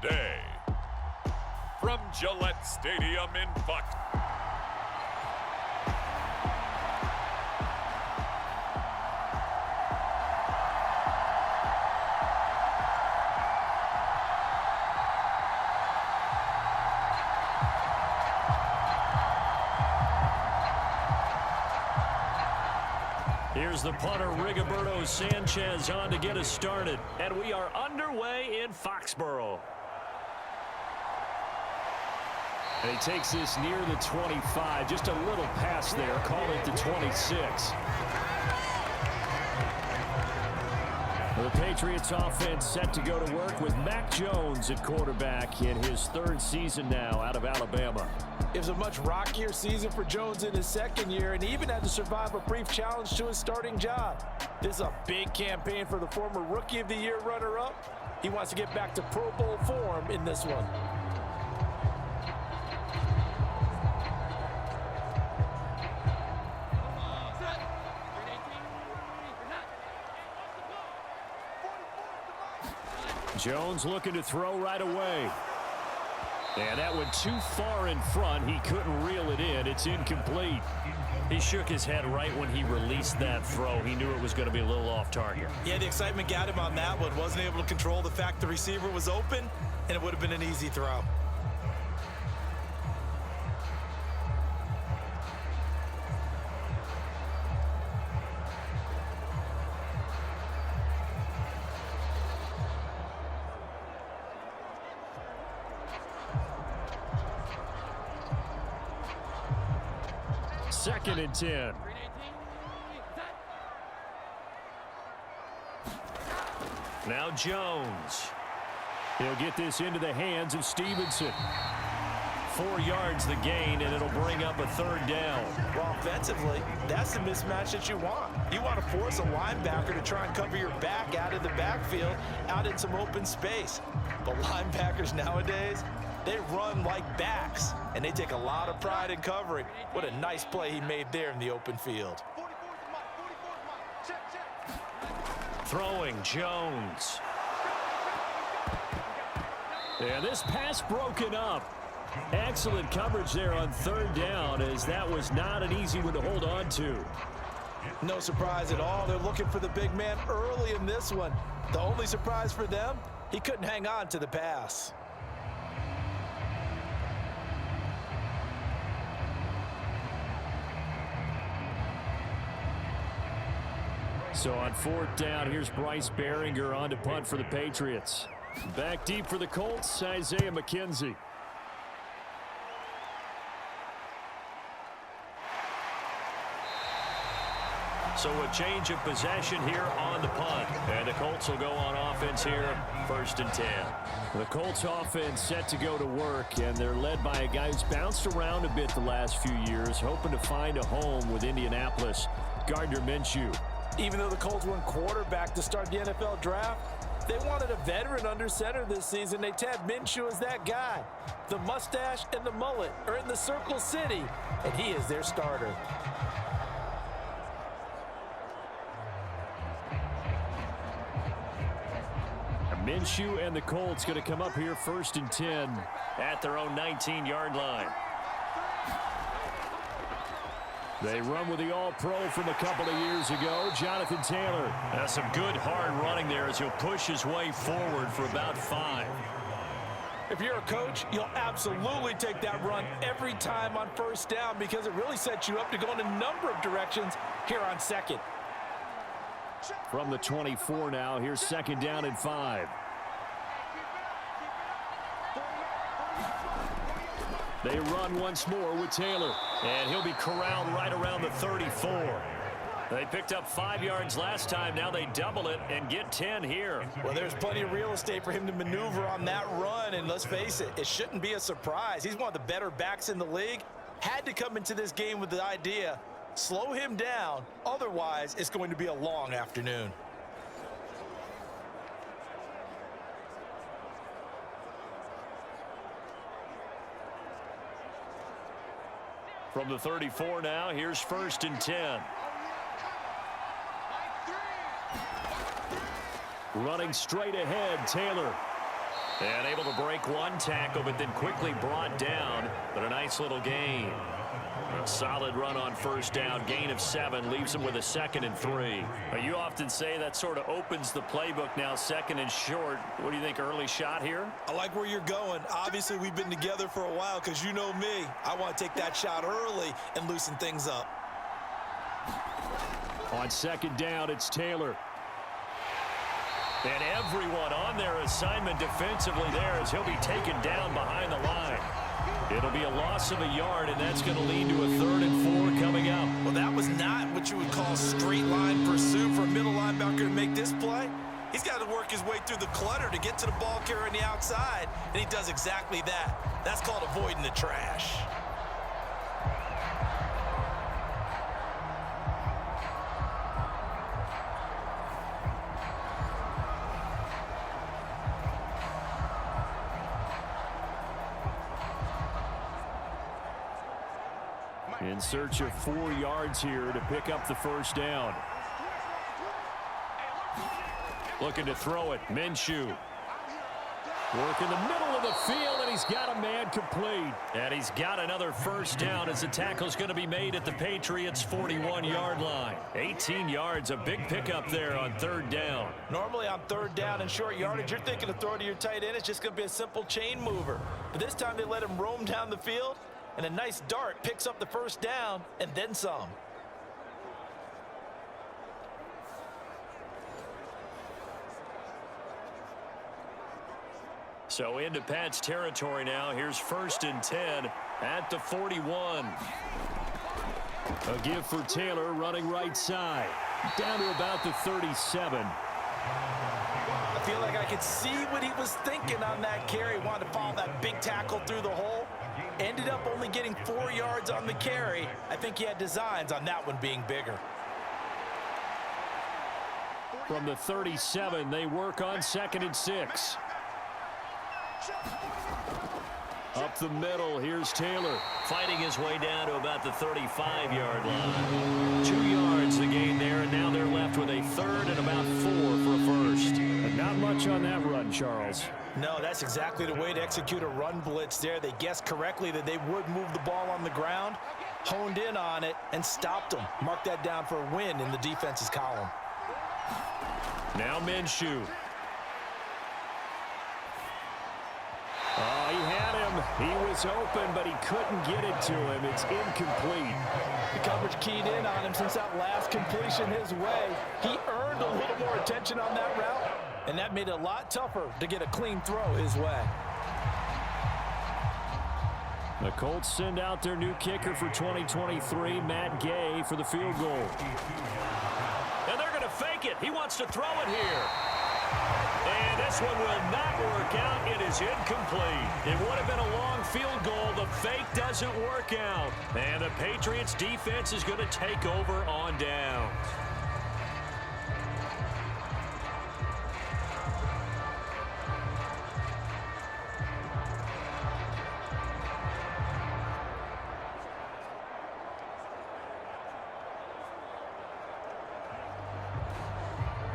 today. From Gillette Stadium in Fox. Here's the punter, Rigoberto Sanchez, on to get us started. And we are underway in Foxborough. And he takes this near the 25. Just a little pass there. Call it the 26. The Patriots offense set to go to work with Mac Jones at quarterback in his third season now out of Alabama. It was a much rockier season for Jones in his second year, and he even had to survive a brief challenge to his starting job. This is a big campaign for the former Rookie of the Year runner-up. He wants to get back to Pro Bowl form in this one. Jones looking to throw right away. And that went too far in front. He couldn't reel it in. It's incomplete. He shook his head right when he released that throw. He knew it was going to be a little off target. Yeah, the excitement got him on that one. Wasn't able to control the fact the receiver was open, and it would have been an easy throw. Second and 10. Now Jones. He'll get this into the hands of Stevenson. 4 yards the gain, and it'll bring up a third down. Well, offensively, that's the mismatch that you want. You want to force a linebacker to try and cover your back out of the backfield, out in some open space. But linebackers nowadays, they run like backs, and they take a lot of pride in covering. What a nice play he made there in the open field. Throwing Jones. And this pass broken up. Excellent coverage there on third down, as that was not an easy one to hold on to. No surprise at all. They're looking for the big man early in this one. The only surprise for them, he couldn't hang on to the pass. So on fourth down, here's Bryce Behringer on to punt for the Patriots. Back deep for the Colts, Isaiah McKenzie. So a change of possession here on the punt. And the Colts will go on offense here, first and 10. The Colts offense set to go to work, and they're led by a guy who's bounced around a bit the last few years, hoping to find a home with Indianapolis, Gardner Minshew. Even though the Colts went quarterback to start the NFL draft, they wanted a veteran under center this season. They tabbed Minshew as that guy. The mustache and the mullet are in the Circle City, and he is their starter. Minshew and the Colts going to come up here first and 10 at their own 19-yard line. They run with the All-Pro from a couple of years ago, Jonathan Taylor. Now some good hard running there as he'll push his way forward for about 5. If you're a coach, you'll absolutely take that run every time on first down because it really sets you up to go in a number of directions here on second. From the 24 now, here's second down and 5. They run once more with Taylor, and he'll be corralled right around the 34. They picked up 5 yards last time. Now they double it and get 10 here. Well, there's plenty of real estate for him to maneuver on that run, and let's face it, it shouldn't be a surprise. He's one of the better backs in the league. Had to come into this game with the idea, slow him down, otherwise it's going to be a long afternoon. From the 34 now, here's first and 10. Running straight ahead, Taylor. And able to break one tackle, but then quickly brought down. But a nice little gain. A solid run on first down. Gain of 7 leaves him with a 2nd and 3. You often say that sort of opens the playbook now, 2nd and short. What do you think, early shot here? I like where you're going. Obviously, we've been together for a while because you know me. I want to take that shot early and loosen things up. On 2nd down, it's Taylor. And everyone on their assignment defensively there as he'll be taken down behind the line. It'll be a loss of a yard, and that's going to lead to a 3rd and 4 coming up. Well, that was not what you would call straight line pursuit for a middle linebacker to make this play. He's got to work his way through the clutter to get to the ball carrier on the outside, and he does exactly that. That's called avoiding the trash. In search of 4 yards here to pick up the first down. Looking to throw it. Minshew. Work in the middle of the field, and he's got a man complete. And he's got another first down as the tackle's going to be made at the Patriots' 41-yard line. 18 yards, a big pickup there on 3rd down. Normally on 3rd down and short yardage, you're thinking of throwing to your tight end. It's just going to be a simple chain mover. But this time they let him roam down the field, and a nice dart picks up the first down and then some. So into Pat's territory now. Here's 1st and 10 at the 41. A give for Taylor running right side. Down to about the 37. I feel like I could see what he was thinking on that carry. Wanted to follow that big tackle through the hole. Ended up only getting 4 yards on the carry. I think he had designs on that one being bigger. From the 37, they work on 2nd and 6. Up the middle, here's Taylor. Fighting his way down to about the 35-yard line. 2 yards the gain there, and now they're left with a 3rd and about 4 for a first. And not much on that run, Charles. No, that's exactly the way to execute a run blitz there. They guessed correctly that they would move the ball on the ground, honed in on it, and stopped them. Mark that down for a win in the defense's column. Now Minshew. Oh, he had him. He was open, but he couldn't get it to him. It's incomplete. The coverage keyed in on him since that last completion his way. He earned a little more attention on that route, and that made it a lot tougher to get a clean throw his way. The Colts send out their new kicker for 2023, Matt Gay, for the field goal. And they're going to fake it. He wants to throw it here. And this one will not work out. It is incomplete. It would have been a long field goal. The fake doesn't work out. And the Patriots defense is going to take over on downs.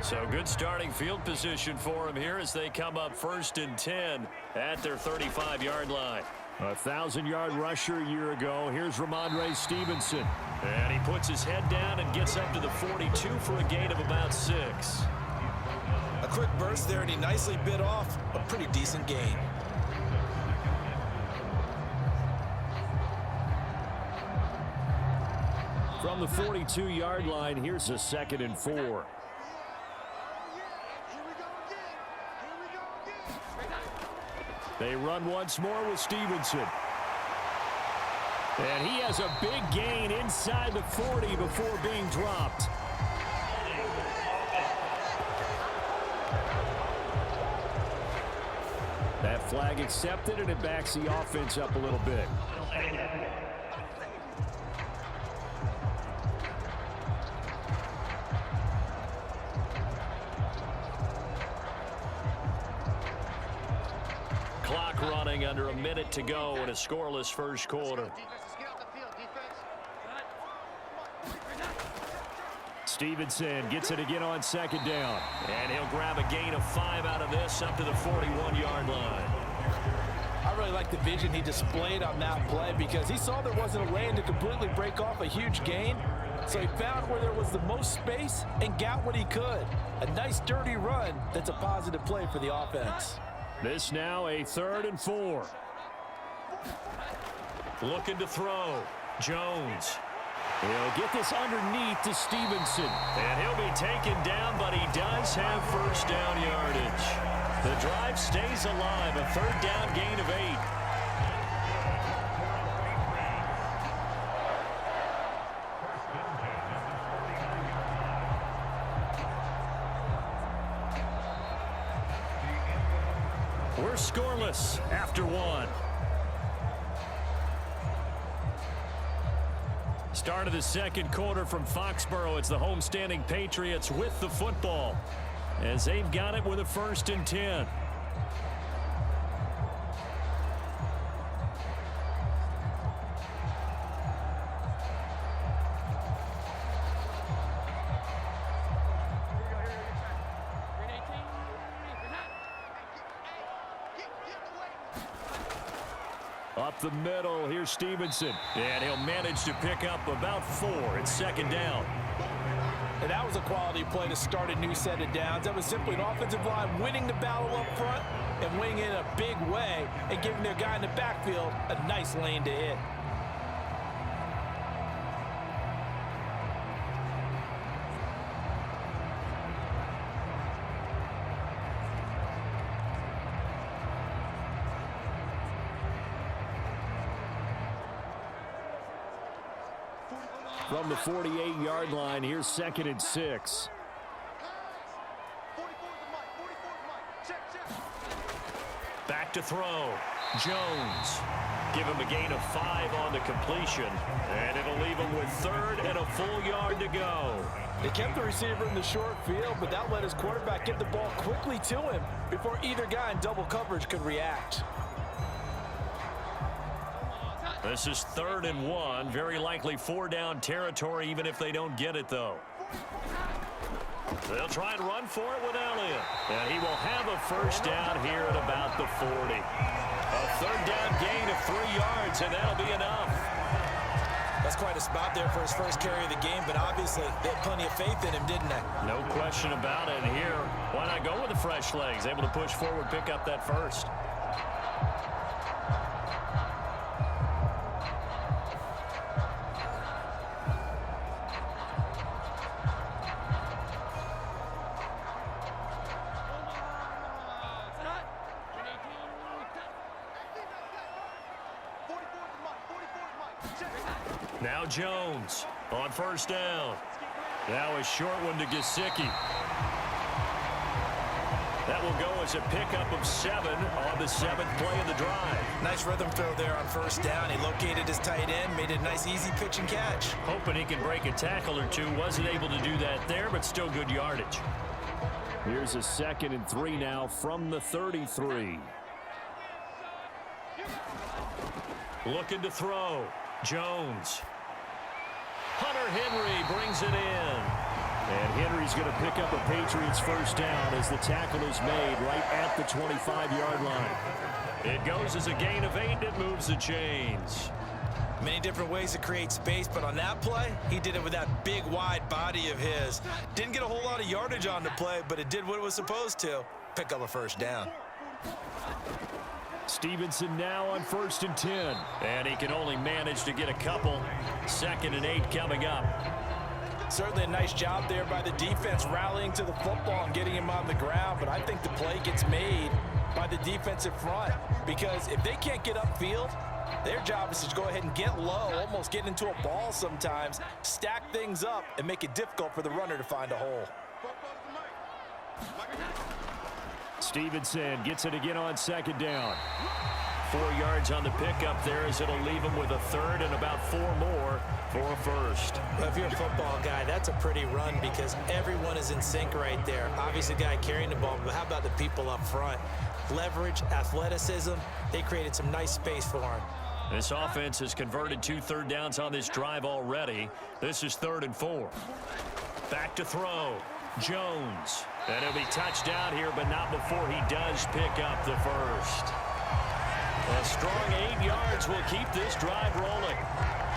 So good starting field position for him here as they come up 1st and 10 at their 35-yard line. A 1,000-yard rusher a year ago. Here's Ramondre Stevenson. And he puts his head down and gets up to the 42 for a gain of about 6. A quick burst there, and he nicely bit off a pretty decent gain. From the 42-yard line, here's a 2nd and 4. They run once more with Stevenson. And he has a big gain inside the 40 before being dropped. That flag accepted, and it backs the offense up a little bit. Clock running, under a minute to go in a scoreless first quarter. Stevenson gets it again on second down. And he'll grab a gain of 5 out of this up to the 41-yard line. I really like the vision he displayed on that play because he saw there wasn't a lane to completely break off a huge gain. So he found where there was the most space and got what he could. A nice dirty run that's a positive play for the offense. This now a 3rd and 4. Looking to throw. Jones. He'll get this underneath to Stevenson. And he'll be taken down, but he does have first down yardage. The drive stays alive, a 3rd down gain of 8. We're scoreless after 1. Start of the second quarter from Foxborough. It's the homestanding Patriots with the football as they've got it with a 1st and 10. Up the middle, here's Stevenson. And he'll manage to pick up about 4. It's 2nd down. And that was a quality play to start a new set of downs. That was simply an offensive line winning the battle up front and winning it in a big way and giving their guy in the backfield a nice lane to hit. From the 48-yard line, here's 2nd and 6. Back to throw. Jones. Give him a gain of 5 on the completion. And it'll leave him with 3rd and a full yard to go. They kept the receiver in the short field, but that let his quarterback get the ball quickly to him before either guy in double coverage could react. This is 3rd and 1. Very likely 4-down territory, even if they don't get it, though. They'll try and run for it with Elliott. And he will have a first down here at about the 40. A 3rd down gain of 3 yards, and that'll be enough. That's quite a spot there for his first carry of the game, but obviously they had plenty of faith in him, didn't they? No question about it. And here, why not go with the fresh legs? Able to push forward, pick up that first. Now Jones on first down. Now a short one to Gesicki. That will go as a pickup of 7 on the 7th play of the drive. Nice rhythm throw there on first down. He located his tight end, made it a nice easy pitch and catch. Hoping he can break a tackle or two. Wasn't able to do that there, but still good yardage. Here's a 2nd and 3 now from the 33. Looking to throw. Jones. Hunter Henry brings it in. And Henry's going to pick up a Patriots first down as the tackle is made right at the 25-yard line. It goes as a gain of 8. It moves the chains. Many different ways to create space, but on that play, he did it with that big, wide body of his. Didn't get a whole lot of yardage on the play, but it did what it was supposed to. Pick up a first down. Stevenson now on 1st and 10. And he can only manage to get a couple. 2nd and 8 coming up. Certainly a nice job there by the defense rallying to the football and getting him on the ground, but I think the play gets made by the defensive front because if they can't get upfield, their job is to go ahead and get low, almost get into a ball sometimes, stack things up, and make it difficult for the runner to find a hole. Stevenson gets it again on 2nd down. 4 yards on the pickup there as it'll leave him with a 3rd and about 4 more for a first. Well, if you're a football guy, that's a pretty run because everyone is in sync right there. Obviously, the guy carrying the ball, but how about the people up front? Leverage, athleticism, they created some nice space for him. This offense has converted 2 third downs on this drive already. This is 3rd and 4. Back to throw. Jones. And he'll be touched down here, but not before he does pick up the first. A strong 8 yards will keep this drive rolling.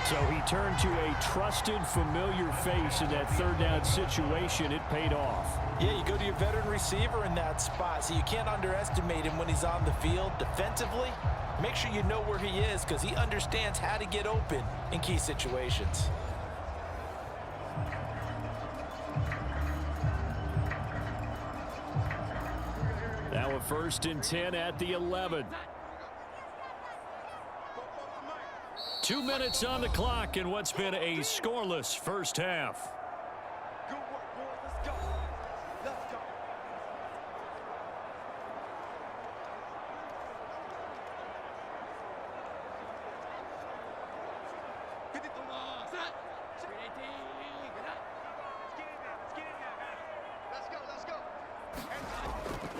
So he turned to a trusted, familiar face in that third down situation. It paid off. Yeah, you go to your veteran receiver in that spot, so you can't underestimate him when he's on the field. Defensively, make sure you know where he is because he understands how to get open in key situations. Now a 1st and 10 at the 11. 2 minutes on the clock in what's been a scoreless first half. Good work, boys. Let's go. Let's go. Let's go.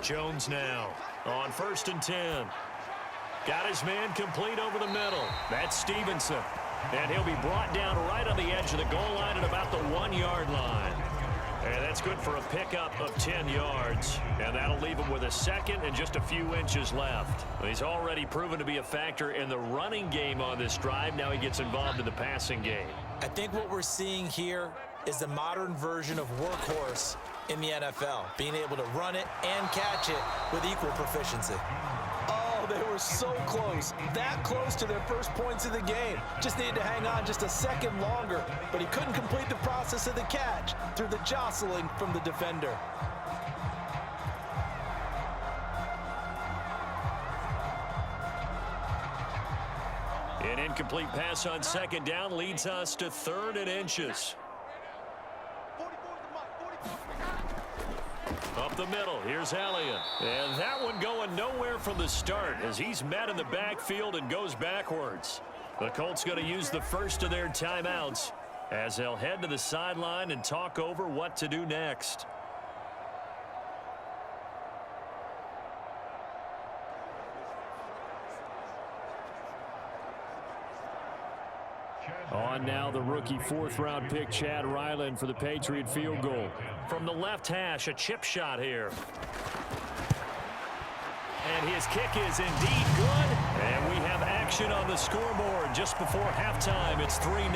Jones now on 1st and 10. Got his man complete over the middle. That's Stevenson. And he'll be brought down right on the edge of the goal line at about the 1-yard line. And that's good for a pickup of 10 yards. And that'll leave him with a second and just a few inches left. He's already proven to be a factor in the running game on this drive. Now he gets involved in the passing game. I think what we're seeing here is the modern version of workhorse in the NFL, being able to run it and catch it with equal proficiency. Oh, they were so close, that close to their first points of the game. Just needed to hang on just a second longer, but he couldn't complete the process of the catch through the jostling from the defender. An incomplete pass on 2nd down leads us to 3rd and inches. Up the middle, here's Elliott. And that one going nowhere from the start as he's met in the backfield and goes backwards. The Colts going to use the first of their timeouts as they'll head to the sideline and talk over what to do next. On now the rookie 4th-round pick Chad Ryland for the Patriot field goal. From the left hash, a chip shot here. And his kick is indeed good. And we have action on the scoreboard just before halftime. It's 3-0.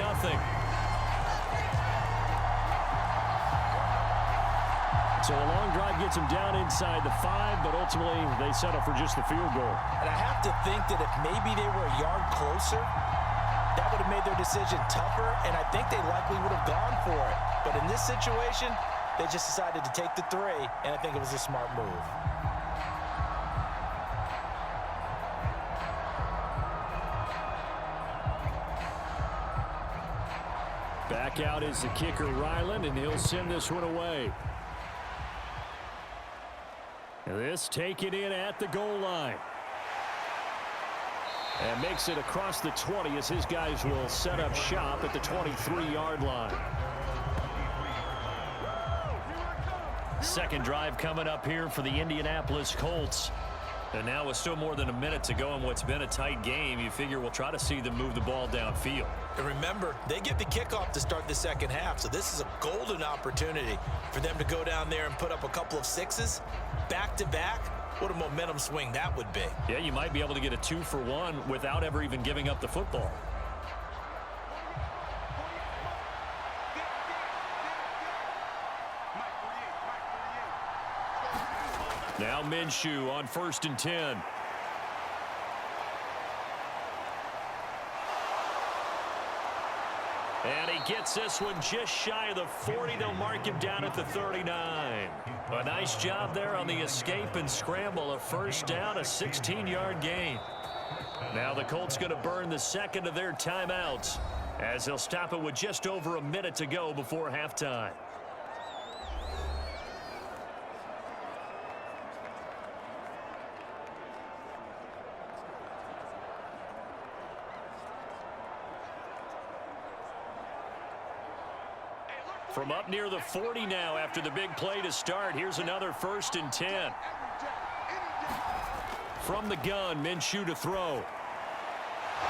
So a long drive gets him down inside the 5, but ultimately they settle for just the field goal. And I have to think that if maybe they were a yard closer, that would have made their decision tougher, and I think they likely would have gone for it. But in this situation, they just decided to take the 3, and I think it was a smart move. Back out is the kicker Ryland, and he'll send this one away. And this taken in at the goal line. And makes it across the 20 as his guys will set up shop at the 23-yard line. Second drive coming up here for the Indianapolis Colts. And now with still more than a minute to go in what's been a tight game, you figure we'll try to see them move the ball downfield. And remember, they get the kickoff to start the second half, so this is a golden opportunity for them to go down there and put up a couple of 6s back-to-back. What a momentum swing that would be. Yeah, you might be able to get a 2-for-1 without ever even giving up the football. Now Minshew on 1st and 10. And he gets this one just shy of the 40. They'll mark him down at the 39. A nice job there on the escape and scramble. A 1st down, a 16-yard gain. Now the Colts going to burn the second of their timeouts as they'll stop it with just over a minute to go before halftime. From up near the 40 now after the big play to start. Here's another 1st and 10. From the gun, Minshew to throw.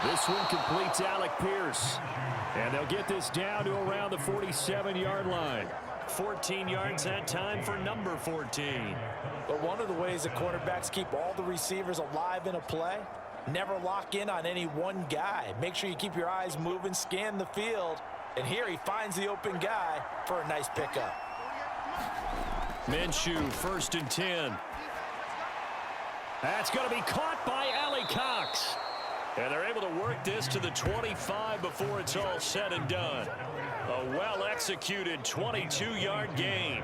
This one completes Alec Pierce. And they'll get this down to around the 47-yard line. 14 yards that time for number 14. But one of the ways that quarterbacks keep all the receivers alive in a play, never lock in on any one guy. Make sure you keep your eyes moving, scan the field, and here he finds the open guy for a nice pickup. Minshew, 1st and 10. That's going to be caught by Allie Cox. And they're able to work this to the 25 before it's all said and done. A well-executed 22-yard gain.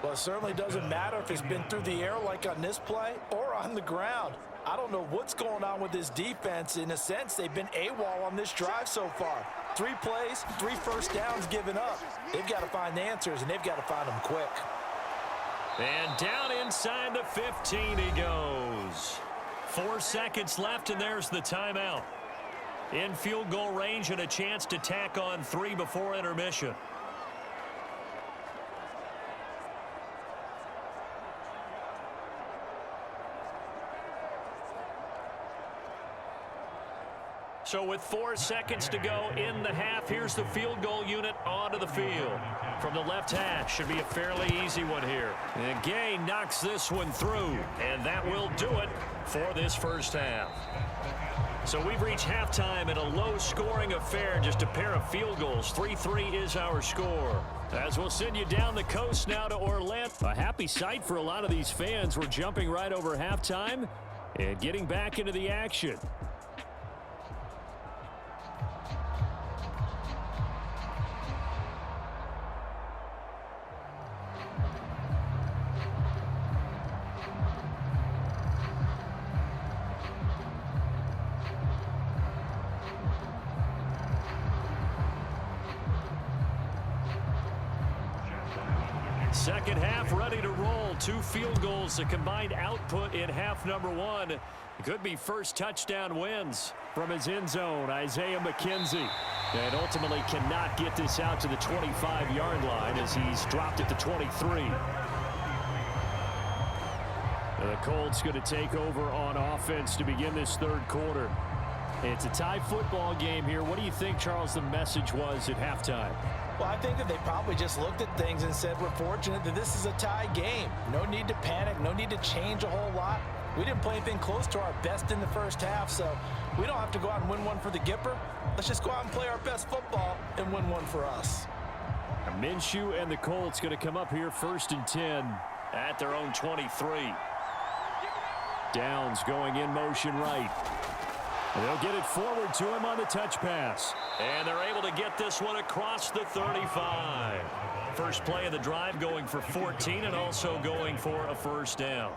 Well, it certainly doesn't matter if it's been through the air like on this play or on the ground. I don't know what's going on with this defense. In a sense, they've been AWOL on this drive so far. 3 plays, 3 first downs given up. They've got to find answers, and they've got to find them quick. And down inside the 15 he goes. 4 seconds left, and there's the timeout. In field goal range and a chance to tack on 3 before intermission. So with 4 seconds to go in the half, here's the field goal unit onto the field. From the left hash, should be a fairly easy one here. And Gay knocks this one through, and that will do it for this first half. So we've reached halftime in a low-scoring affair, just a pair of field goals. 3-3 is our score. As we'll send you down the coast now to Orlando. A happy sight for a lot of these fans. We're jumping right over halftime and getting back into the action. Second half ready to roll. 2 field goals, the combined output in half number 1. Could be first touchdown wins. From his end zone, Isaiah McKenzie. And ultimately cannot get this out to the 25-yard line as he's dropped at the 23. The Colts going to take over on offense to begin this third quarter. It's a tie football game here. What do you think, Charles, the message was at halftime? Well, I think that they probably just looked at things and said, we're fortunate that this is a tie game. No need to panic, no need to change a whole lot. We didn't play anything close to our best in the first half, so we don't have to go out and win one for the Gipper. Let's just go out and play our best football and win one for us. Minshew and the Colts going to come up here 1st and 10 at their own 23. Downs going in motion right. And they'll get it forward to him on the touch pass. And they're able to get this one across the 35. First play of the drive going for 14 and also going for a first down.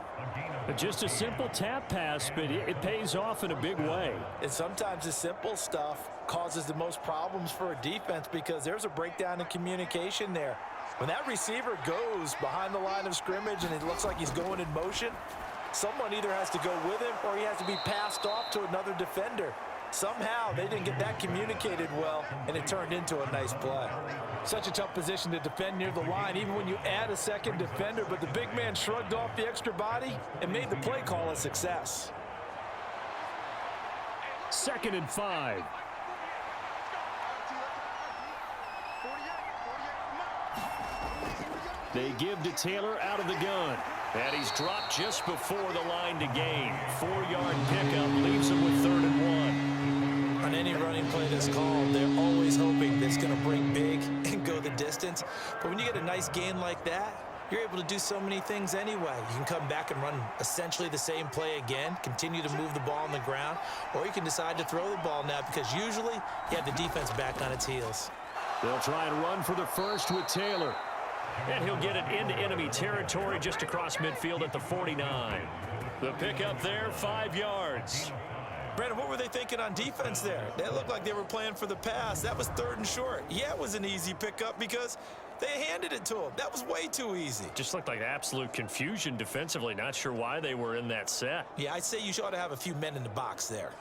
Just a simple tap pass, but it pays off in a big way. And sometimes the simple stuff causes the most problems for a defense because there's a breakdown in communication there. When that receiver goes behind the line of scrimmage and it looks like he's going in motion, someone either has to go with him or he has to be passed off to another defender. Somehow they didn't get that communicated well, and it turned into a nice play. Such a tough position to defend near the line, even when you add a second defender, but the big man shrugged off the extra body and made the play call a success. 2nd and 5. They give to Taylor out of the gun. And he's dropped just before the line to gain. 4-yard pickup leaves him with 3rd and 1. On any running play that's called, they're always hoping that it's going to bring big and go the distance. But when you get a nice gain like that, you're able to do so many things anyway. You can come back and run essentially the same play again, continue to move the ball on the ground, or you can decide to throw the ball now because usually you have the defense back on its heels. They'll try and run for the first with Taylor. And he'll get it into enemy territory just across midfield at the 49. The pickup there, 5 yards. Brandon, what were they thinking on defense there? They looked like they were playing for the pass. That was 3rd and short. Yeah, it was an easy pickup because they handed it to him. That was way too easy. Just looked like absolute confusion defensively. Not sure why they were in that set. Yeah, I'd say you ought to have a few men in the box there.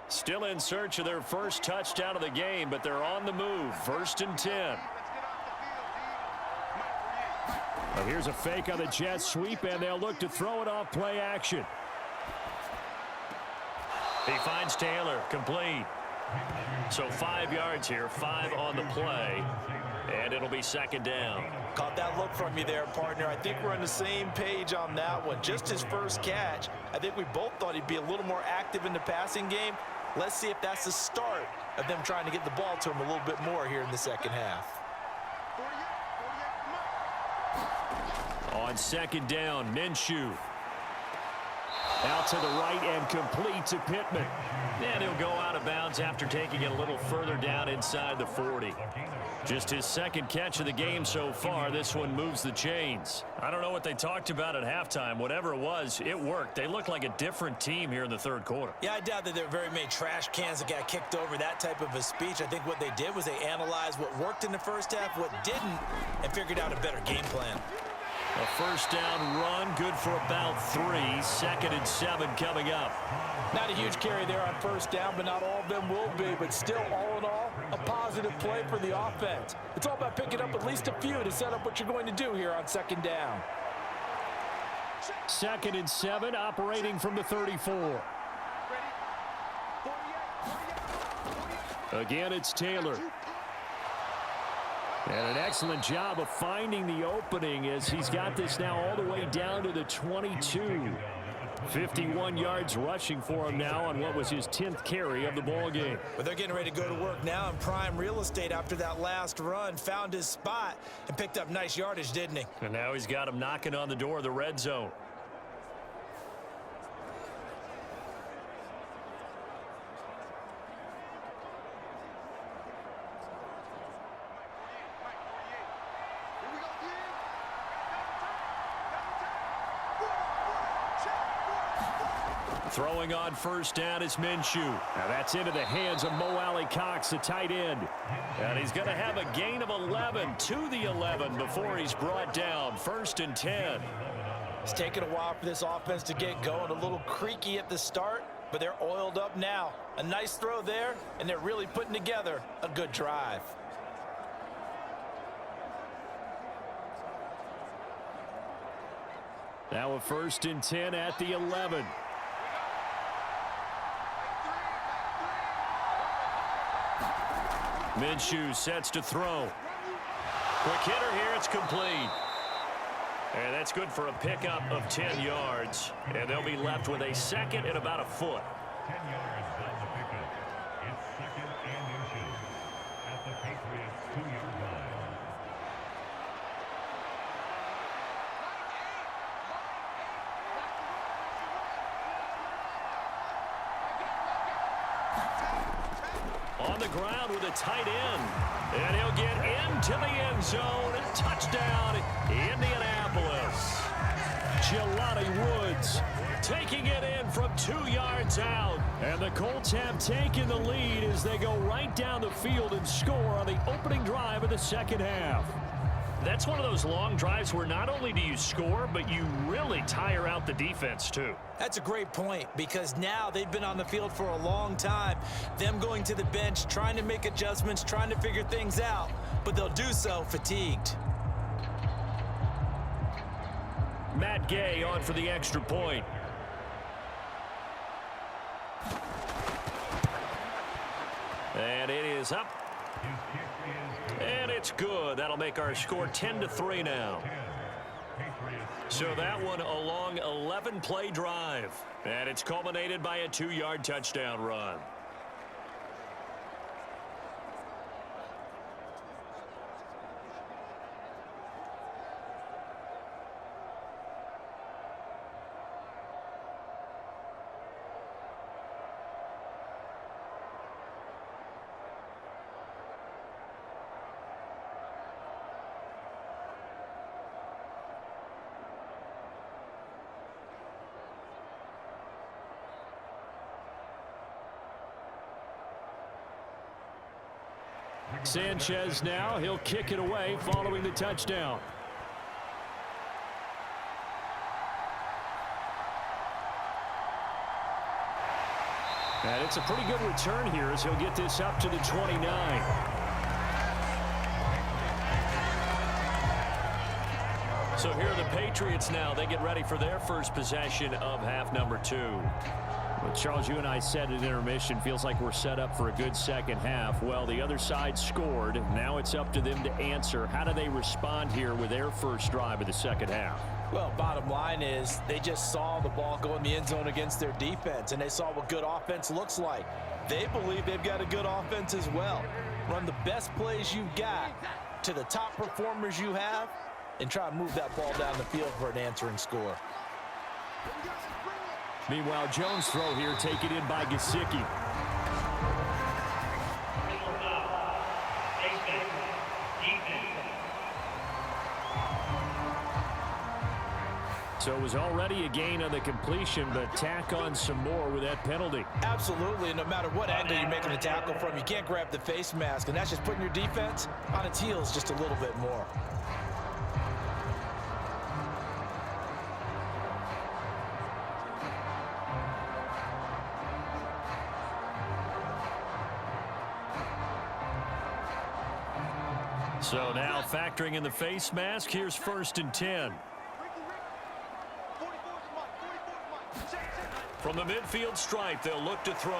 Still in search of their first touchdown of the game, but they're on the move. 1st and 10. Well, here's a fake on the jet sweep, and they'll look to throw it off play action. He finds Taylor, complete. So 5 yards here, 5 on the play, and it'll be second down. Caught that look from you there, partner. I think we're on the same page on that one. Just his first catch. I think we both thought he'd be a little more active in the passing game. Let's see if that's the start of them trying to get the ball to him a little bit more here in the second half. On second down, Minshew. Out to the right and complete to Pittman. And he'll go out of bounds after taking it a little further down inside the 40. Just his second catch of the game so far. This one moves the chains. I don't know what they talked about at halftime. Whatever it was, it worked. They look like a different team here in the third quarter. Yeah, I doubt that there were very many trash cans that got kicked over, that type of a speech. I think what they did was they analyzed what worked in the first half, what didn't, and figured out a better game plan. A first down run, good for about 3. 2nd and 7 coming up. Not a huge carry there on first down, but not all of them will be. But still, all in all, a positive play for the offense. It's all about picking up at least a few to set up what you're going to do here on second down. 2nd and 7, operating from the 34. Again, it's Taylor. And an excellent job of finding the opening as he's got this now all the way down to the 22. 51 yards rushing for him now on what was his 10th carry of the ball game. But they're getting ready to go to work now in prime real estate after that last run. Found his spot and picked up nice yardage, didn't he? And now he's got him knocking on the door of the red zone. Throwing on first down is Minshew. Now that's into the hands of Mo Alley-Cox, the tight end. And he's going to have a gain of 11 to the 11 before he's brought down. 1st and 10. It's taken a while for this offense to get going. A little creaky at the start, but they're oiled up now. A nice throw there, and they're really putting together a good drive. Now a 1st and 10 at the 11. Minshew sets to throw. Quick hitter here, it's complete. And that's good for a pickup of 10 yards. And they'll be left with a 2nd and about a foot. 10 yards on the pickup. It's 2nd and inches at the Patriots' 2-yard line. On the ground with a tight end. And he'll get into the end zone. Touchdown, Indianapolis. Jelani Woods Taking it in from 2 yards out. And the Colts have taken the lead as they go right down the field and score on the opening drive of the second half. That's one of those long drives where not only do you score, but you really tire out the defense, too. That's a great point, because now they've been on the field for a long time. Them going to the bench, trying to make adjustments, trying to figure things out, but they'll do so fatigued. Matt Gay on for the extra point. And it is up. And it's good. That'll make our score 10-3 now. So that one a long 11-play drive. And it's culminated by a 2-yard touchdown run. Sanchez now, he'll kick it away following the touchdown. And it's a pretty good return here as he'll get this up to the 29. So here are the Patriots now. They get ready for their first possession of half number 2. Well, Charles, you and I said at intermission, feels like we're set up for a good second half. Well, the other side scored. Now it's up to them to answer. How do they respond here with their first drive of the second half? Well, bottom line is they just saw the ball go in the end zone against their defense, and they saw what good offense looks like. They believe they've got a good offense as well. Run the best plays you've got to the top performers you have and try to move that ball down the field for an answering score. Meanwhile, Jones' throw here taken in by Gesicki. So it was already a gain on the completion, but tack on some more with that penalty. Absolutely, and no matter what angle you're making the tackle from, you can't grab the face mask, and that's just putting your defense on its heels just a little bit more. So now factoring in the face mask, here's 1st and 10. From the midfield stripe, they'll look to throw.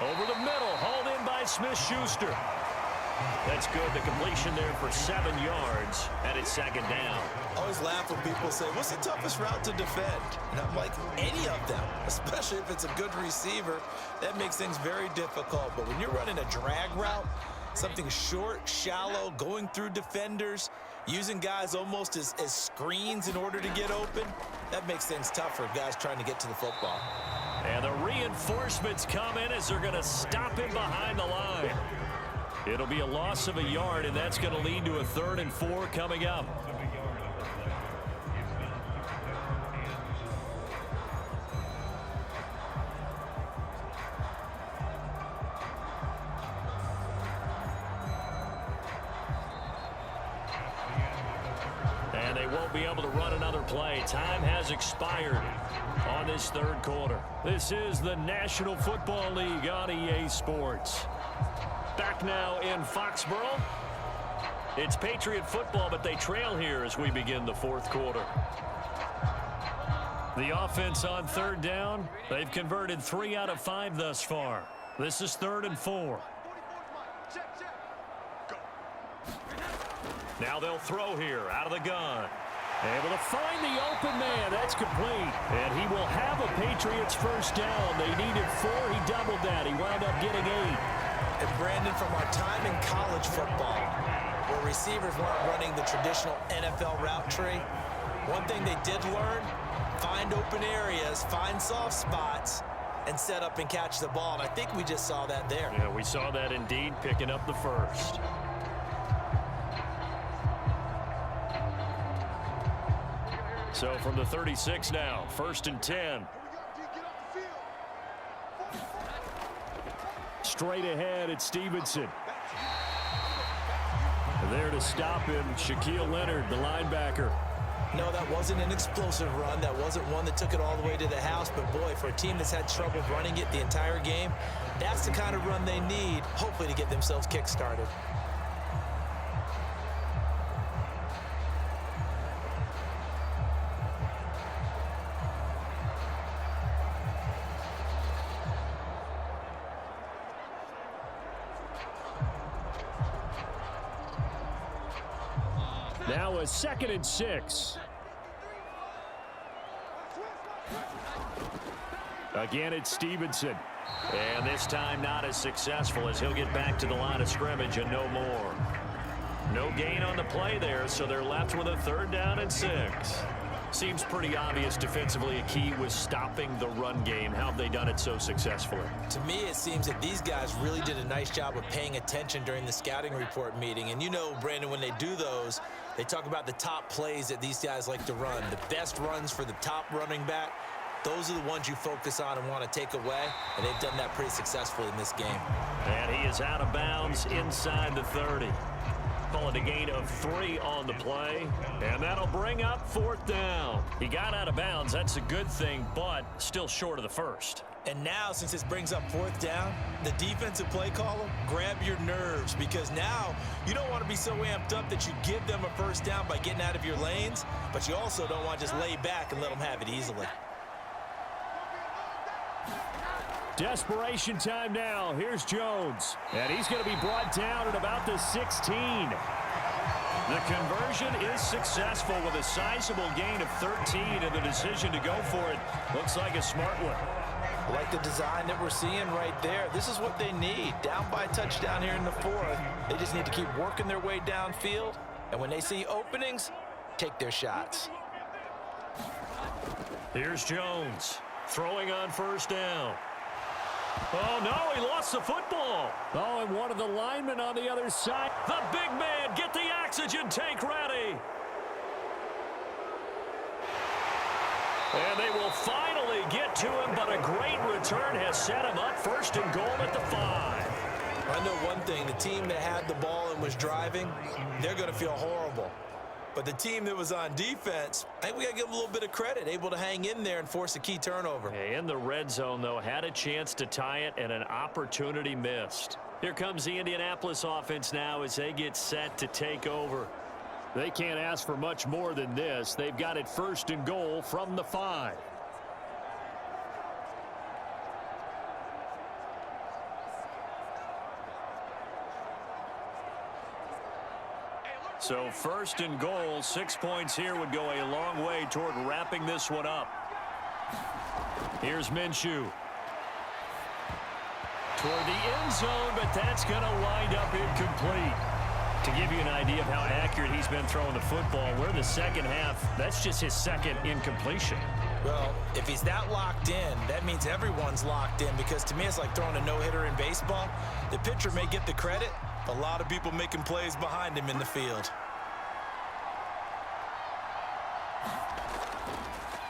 Over the middle, hauled in by Smith-Schuster. That's good. The completion there for 7 yards, and it's 2nd down. I always laugh when people say, what's the toughest route to defend? And I'm like, any of them, especially if it's a good receiver. That makes things very difficult. But when you're running a drag route, something short, shallow, going through defenders, using guys almost as screens in order to get open, that makes things tough for guys trying to get to the football. And the reinforcements come in as they're going to stop him behind the line. It'll be a loss of a yard, and that's going to lead to a 3rd and 4 coming up. And they won't be able to run another play. Time has expired on this 3rd quarter. This is the National Football League on EA Sports. Back now in Foxborough. It's Patriot football, but they trail here as we begin the 4th quarter. The offense on 3rd down. They've converted 3 out of 5 thus far. This is 3rd and 4. Now they'll throw here out of the gun. Able to find the open man. That's complete. And he will have a Patriots first down. They needed 4. He doubled that. He wound up getting 8. And Brandon, from our time in college football, where receivers weren't running the traditional NFL route tree, one thing they did learn, find open areas, find soft spots, and set up and catch the ball. And I think we just saw that there. Yeah, we saw that indeed, picking up the first. So from the 36 now, 1st and 10. Straight ahead at Stevenson. There to stop him, Shaquille Leonard, the linebacker. No, that wasn't an explosive run. That wasn't one that took it all the way to the house. But, boy, for a team that's had trouble running it the entire game, that's the kind of run they need, hopefully, to get themselves kick-started. Now a 2nd and 6. Again, it's Stevenson. And this time not as successful as he'll get back to the line of scrimmage and no more. No gain on the play there, so they're left with a 3rd down and 6. Seems pretty obvious defensively a key was stopping the run game. How have they done it so successfully? To me, it seems that these guys really did a nice job of paying attention during the scouting report meeting. And you know, Brandon, when they do those, they talk about the top plays that these guys like to run. The best runs for the top running back, those are the ones you focus on and want to take away. And they've done that pretty successfully in this game. And he is out of bounds inside the 30. Call it a gain of 3 on the play, and that'll bring up 4th down. He got out of bounds. That's a good thing, but still short of the first. And now, since this brings up 4th down, the defensive play caller, grab your nerves, because now you don't want to be so amped up that you give them a first down by getting out of your lanes, but you also don't want to just lay back and let them have it easily. Desperation time now. Here's Jones. And he's going to be brought down at about the 16. The conversion is successful with a sizable gain of 13, and the decision to go for it looks like a smart one. I like the design that we're seeing right there. This is what they need. Down by a touchdown here in the fourth. They just need to keep working their way downfield. And when they see openings, take their shots. Here's Jones throwing on first down. Oh, no, he lost the football. Oh, and one of the linemen on the other side. The big man, get the oxygen tank ready. And they will finally get to him, but a great return has set him up first and goal at the 5. I know one thing, the team that had the ball and was driving, they're going to feel horrible. But the team that was on defense, I think we got to give them a little bit of credit, able to hang in there and force a key turnover. In the red zone, though, had a chance to tie it and an opportunity missed. Here comes the Indianapolis offense now as they get set to take over. They can't ask for much more than this. They've got it first and goal from the 5. So first and goal, 6 points here would go a long way toward wrapping this one up. Here's Minshew. Toward the end zone, but that's going to wind up incomplete. To give you an idea of how accurate he's been throwing the football, we're in the second half. That's just his second incompletion. Well, if he's that locked in, that means everyone's locked in, because to me it's like throwing a no-hitter in baseball. The pitcher may get the credit, a lot of people making plays behind him in the field.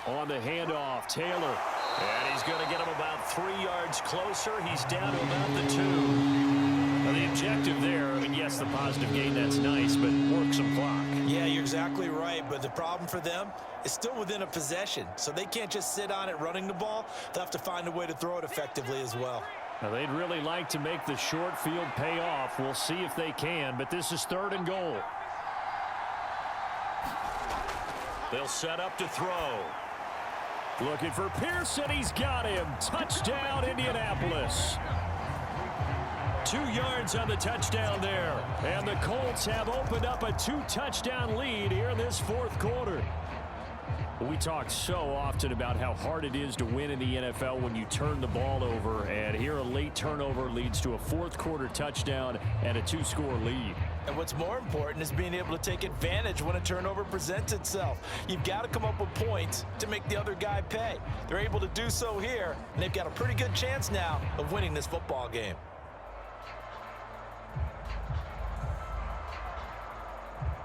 On the handoff, Taylor. And he's going to get him about 3 yards closer. He's down to about the 2. Now the objective there, I mean, yes, the positive gain, that's nice, but work some clock. Yeah, you're exactly right, but the problem for them is still within a possession, so they can't just sit on it running the ball. They'll have to find a way to throw it effectively as well. Now, they'd really like to make the short field pay off. We'll see if they can, but this is third and goal. They'll set up to throw. Looking for Pearson. He's got him. Touchdown, Indianapolis. 2 yards on the touchdown there. And the Colts have opened up a 2-touchdown lead here in this fourth quarter. We talk so often about how hard it is to win in the NFL when you turn the ball over, and here a late turnover leads to a fourth quarter touchdown and a 2-score lead. And what's more important is being able to take advantage when a turnover presents itself. You've got to come up with points to make the other guy pay. They're able to do so here, and they've got a pretty good chance now of winning this football game.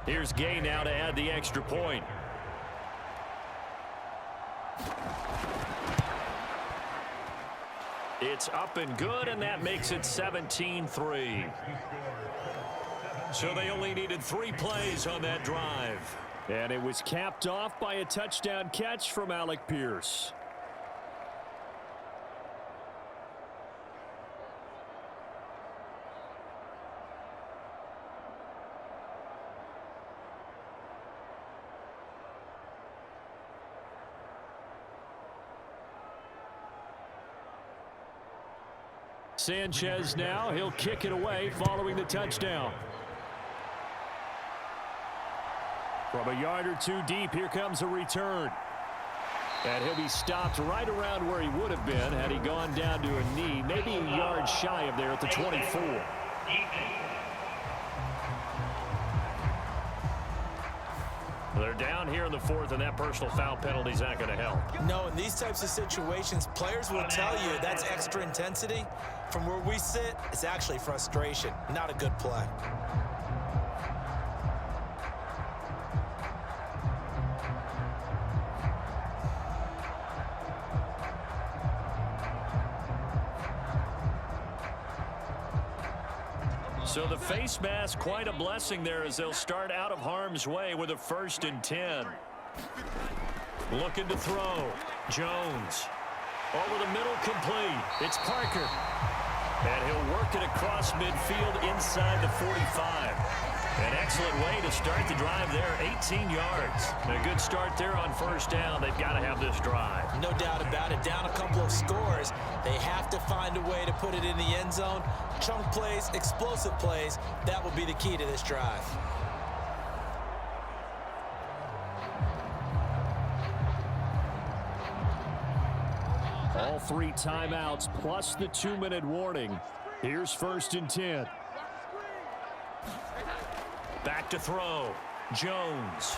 Here's Gay now to add the extra point. It's up and good, and that makes it 17-3. So they only needed 3 plays on that drive. And it was capped off by a touchdown catch from Alec Pierce. Sanchez now, he'll kick it away following the touchdown. From a yard or 2 deep, here comes a return. And he'll be stopped right around where he would have been had he gone down to a knee, maybe a yard shy of there at the 24. They're down here in the fourth, and that personal foul penalty is not going to help. No, in these types of situations, players will tell you that's extra intensity. From where we sit, it's actually frustration, not a good play. So the face mask, quite a blessing there as they'll start out of harm's way with a 1st and 10. Looking to throw. Jones. Over the middle, complete. It's Parker. And he'll work it across midfield inside the 45. An excellent way to start the drive there, 18 yards. A good start there on first down. They've got to have this drive. No doubt about it. Down a couple of scores. They have to find a way to put it in the end zone. Chunk plays, explosive plays. That will be the key to this drive. All 3 timeouts plus the 2-minute warning. Here's 1st and 10. Back to throw. Jones.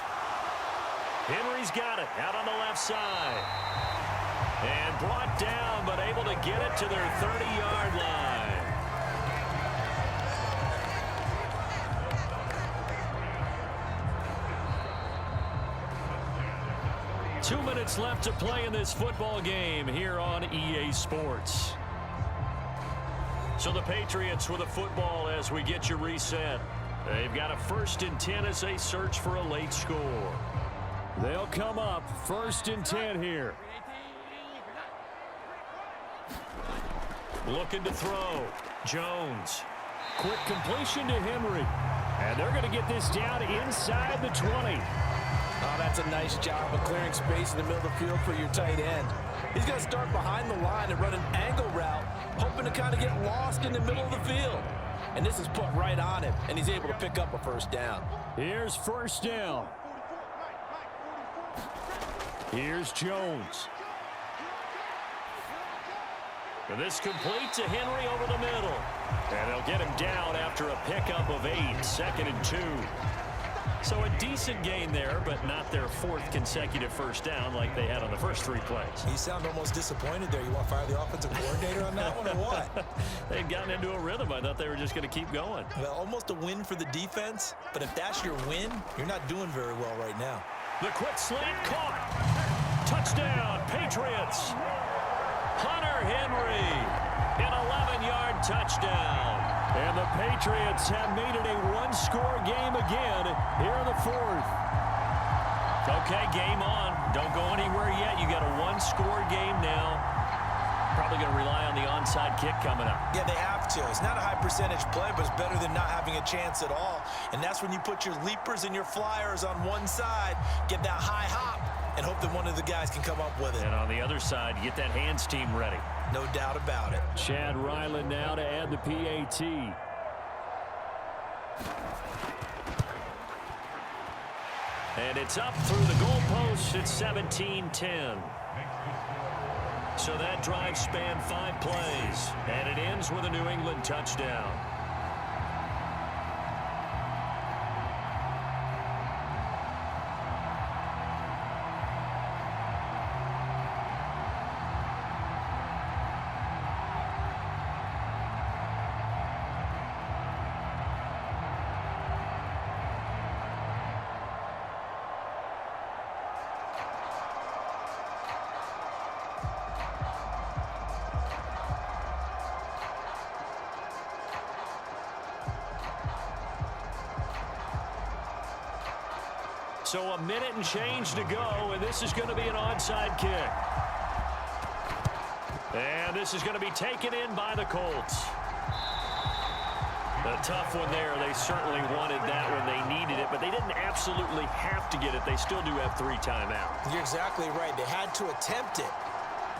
Henry's got it out on the left side. And brought down, but able to get it to their 30-yard line. Two minutes left to play in this football game here on EA Sports. So the Patriots with a football as we get you reset. They've got a 1st and 10 as they search for a late score. They'll come up 1st and 10 here. Looking to throw. Jones. Quick completion to Henry. And they're going to get this down inside the 20. Oh, that's a nice job of clearing space in the middle of the field for your tight end. He's going to start behind the line and run an angle route, hoping to kind of get lost in the middle of the field. And this is put right on him, and he's able to pick up a 1st down. Here's 1st down. Here's Jones. And this complete to Henry over the middle. And they'll get him down after a pickup of 8, 2nd and 2. So a decent gain there, but not their 4th consecutive 1st down like they had on the first 3 plays. You sound almost disappointed there. You want to fire the offensive coordinator on that one or what? They've gotten into a rhythm. I thought they were just going to keep going. Well, almost a win for the defense, but if that's your win, you're not doing very well right now. The quick slant caught. Touchdown, Patriots. Hunter Henry, an 11-yard touchdown. And the Patriots have made it a 1-score game again here in the 4th. Okay, game on. Don't go anywhere yet. You got a 1-score game now. Probably going to rely on the onside kick coming up. Yeah, they have to. It's not a high percentage play, but it's better than not having a chance at all. And that's when you put your leapers and your flyers on one side, get that high hop, and hope that one of the guys can come up with it. And on the other side, get that hands team ready. No doubt about it. Chad Ryland now to add the PAT. And it's up through the goalpost. It's 17-10. So that drive spanned 5 plays, and it ends with a New England touchdown. So a minute and change to go, and this is going to be an onside kick. And this is going to be taken in by the Colts. A tough one there. They certainly wanted that when they needed it, but they didn't absolutely have to get it. They still do have 3 timeouts. You're exactly right. They had to attempt it.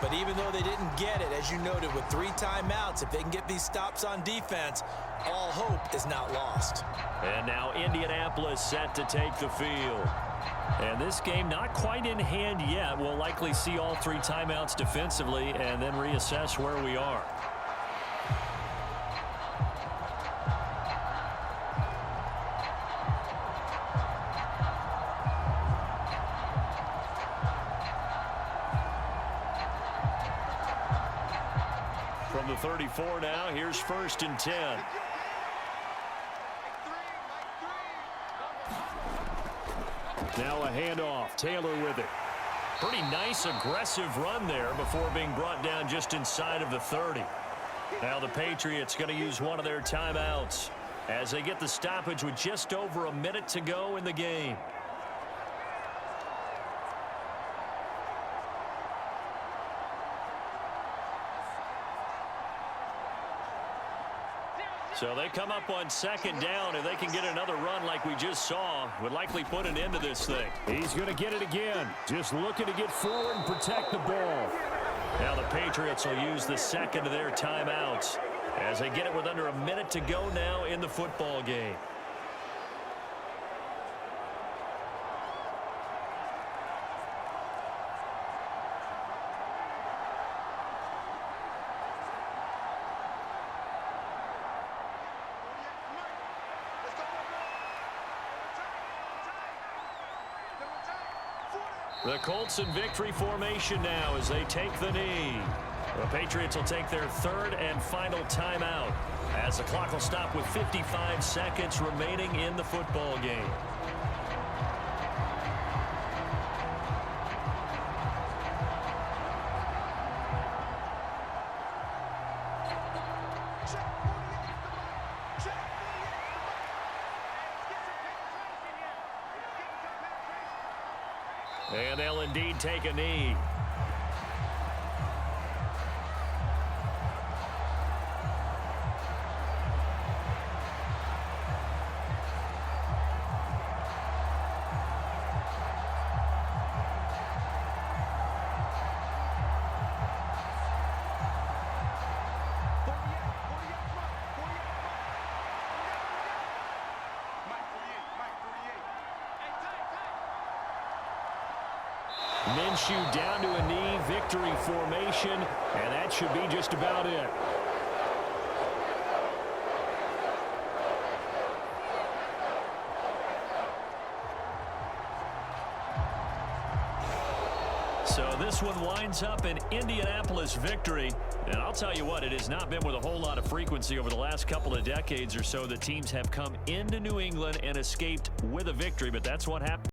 But even though they didn't get it, as you noted, with 3 timeouts, if they can get these stops on defense, all hope is not lost. And now Indianapolis set to take the field. And this game not quite in hand yet. We'll likely see all 3 timeouts defensively and then reassess where we are. From the 34 now, here's 1st and 10. Now a handoff. Taylor with it. Pretty nice, aggressive run there before being brought down just inside of the 30. Now the Patriots going to use one of their timeouts as they get the stoppage with just over a minute to go in the game. So they come up on second down. If they can get another run like we just saw, would likely put an end to this thing. He's going to get it again. Just looking to get forward and protect the ball. Now the Patriots will use the second of their timeouts as they get it with under a minute to go now in the football game. The Colts in victory formation now as they take the knee. The Patriots will take their third and final timeout as the clock will stop with 55 seconds remaining in the football game. And they'll indeed take a knee. Minshew down to a knee, victory formation, and that should be just about it. So this one winds up an Indianapolis victory. And I'll tell you what, it has not been with a whole lot of frequency over the last couple of decades or so that teams have come into New England and escaped with a victory, but that's what happened.